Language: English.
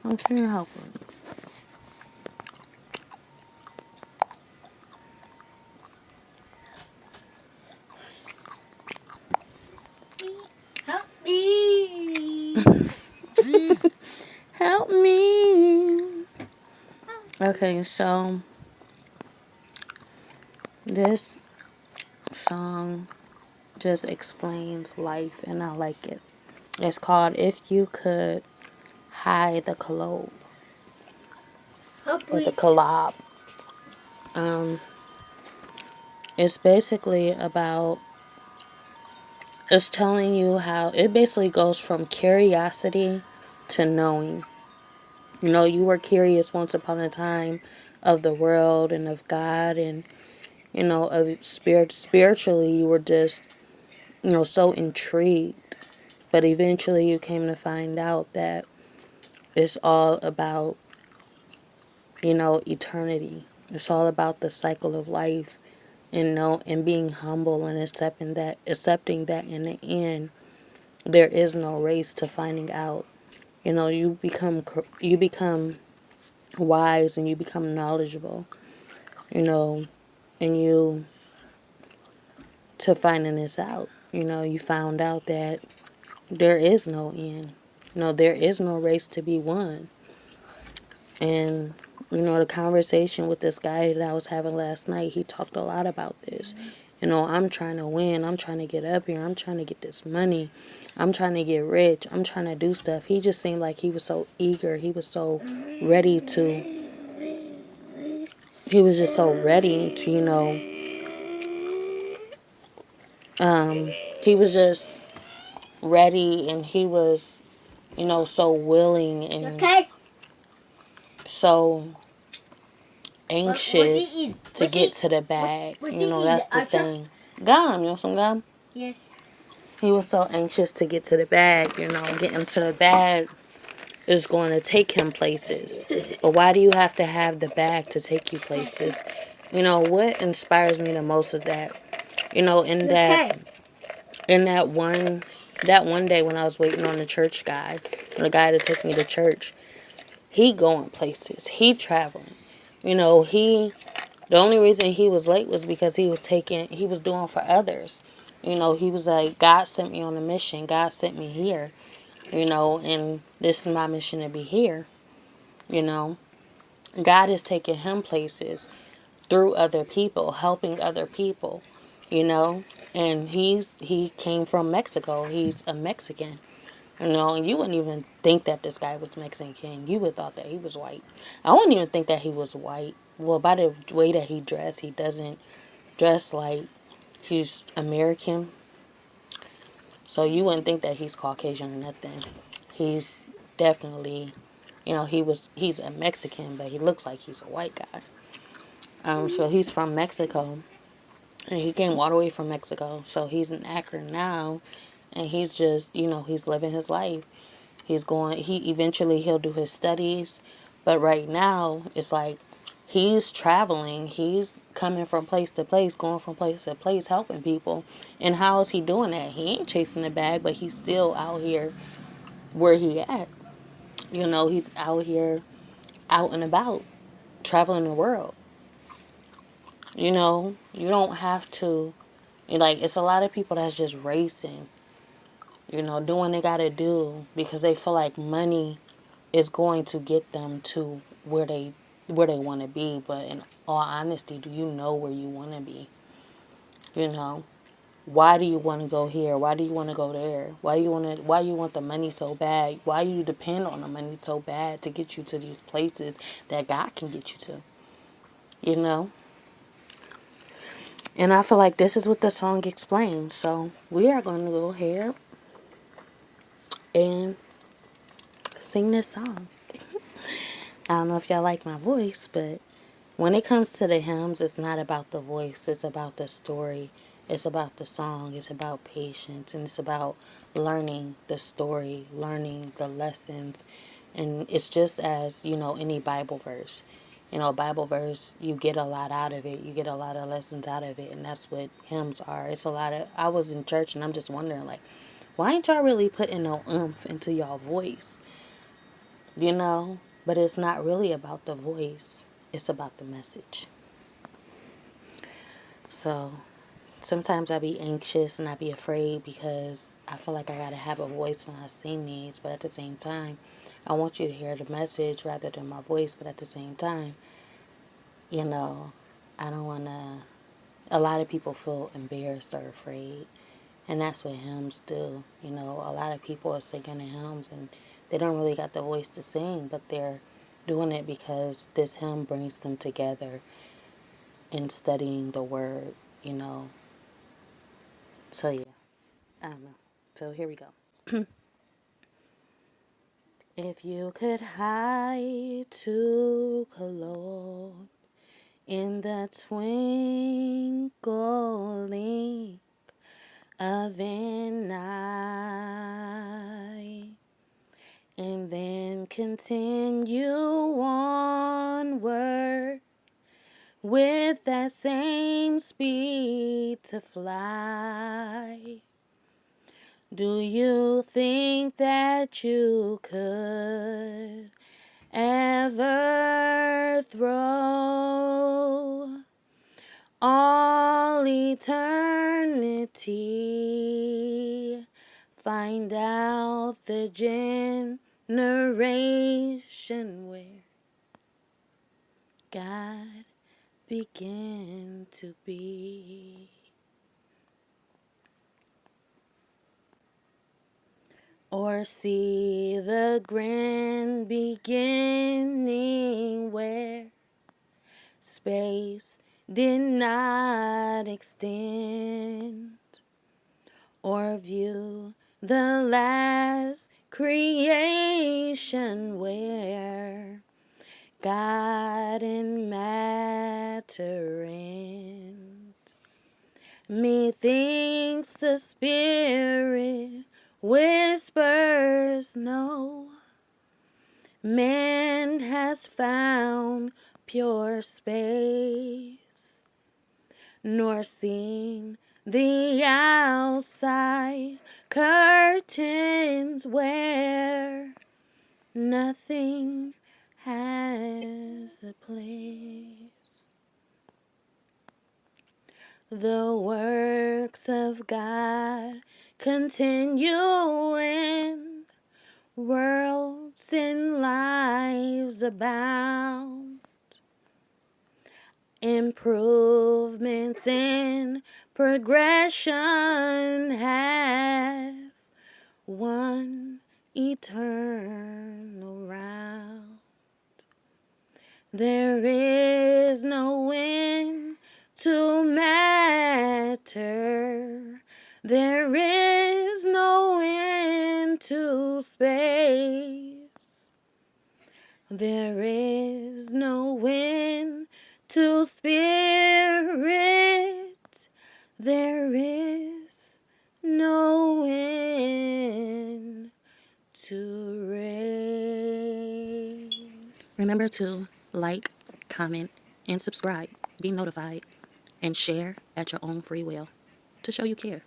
I'm trying to help her. Help me. Help me. Okay, so this song just explains life, and I like it. It's called "If You Could Hide the Kolob" or the kolob. Um, it's basically about, it's telling you how it basically goes from curiosity to knowing. You know, you were curious once upon a time of the world and of God, and of spiritually, you were just so intrigued. But eventually, you came to find out that it's all about eternity. It's all about the cycle of life, and being humble and accepting that in the end there is no race to finding out. You become wise, and you become knowledgeable, you know and you to finding this out. You found out that there is no end. There is no race to be won. And the conversation with this guy that I was having last night, he talked a lot about this. I'm trying to win. I'm trying to get up here. I'm trying to get this money. I'm trying to get rich. I'm trying to do stuff. He just seemed like he was so eager. He was so ready to. He was just so ready to, he was just ready, and he was, so willing and so anxious to get to the bag. That's the saying. Gum, you want some gum? Yes. He was so anxious to get to the bag. Getting to the bag is going to take him places. But why do you have to have the bag to take you places? What inspires me the most is that, in that one day when I was waiting on the church guy, the guy to take me to church, he going places. He traveling. The only reason he was late was because he was doing for others. He was like, God sent me on a mission. God sent me here, and this is my mission to be here. You know, God is taking him places through other people, helping other people, and he came from Mexico. He's a Mexican. And you wouldn't even think that this guy was Mexican. You would thought that he was white. I wouldn't even think that he was white. Well, by the way that he dressed, he doesn't dress like he's American. So you wouldn't think that he's Caucasian or nothing. He's definitely, he's a Mexican, but he looks like he's a white guy. So he's from Mexico, and he came all the way from Mexico. So he's an actor now, and he's just, he's living his life. He'll do his studies, but right now it's like he's traveling, he's coming from place to place, going from place to place, helping people. And how is he doing that? He ain't chasing the bag, but he's still out here where he at. He's out here, out and about, traveling the world. You don't have to, like, it's a lot of people that's just racing, doing what they gotta do because they feel like money is going to get them to where they want to be. But in all honesty, do you know where you want to be? Why do you want to go here? Why do you want to go there? Why you want the money so bad? Why you depend on the money so bad to get you to these places that God can get you to? you know and I feel like this is what the song explains. So we are going to go ahead and sing this song. I don't know if y'all like my voice, but when it comes to the hymns, it's not about the voice. It's about the story. It's about the song. It's about patience. And it's about learning the story, learning the lessons. And it's just as, any Bible verse. Bible verse, you get a lot out of it. You get a lot of lessons out of it. And that's what hymns are. It's a lot of, I was in church and I'm just wondering, like, why ain't y'all really putting no oomph into y'all voice? you know, but it's not really about the voice, it's about the message. So sometimes I be anxious and I be afraid because I feel like I gotta have a voice when I sing these, but at the same time, I want you to hear the message rather than my voice, but at the same time, you know, I don't wanna. A lot of people feel embarrassed or afraid, and that's what hymns do. You know, a lot of people are singing the hymns and they don't really got the voice to sing, but they're doing it because this hymn brings them together in studying the word, you know. So yeah, I don't know. So here we go. If you could hide to kolob in the twinkling of an eye, and then continue onward with that same speed to fly. Do you think that you could ever throw all eternity? Find out the generation where God began to be. Or see the grand beginning where space did not extend. Or view the last creation where God and matter end. Methinks the Spirit whispers no. Man has found pure space, nor seen the outside curtains where nothing has a place. The works of God continue and worlds and lives abound. Improvements in progression have one eternal round. There is no end to matter. There is no end to space. There is no end to spirit. There is no end to race. Remember to like, comment, and subscribe. Be notified. And share at your own free will to show you care.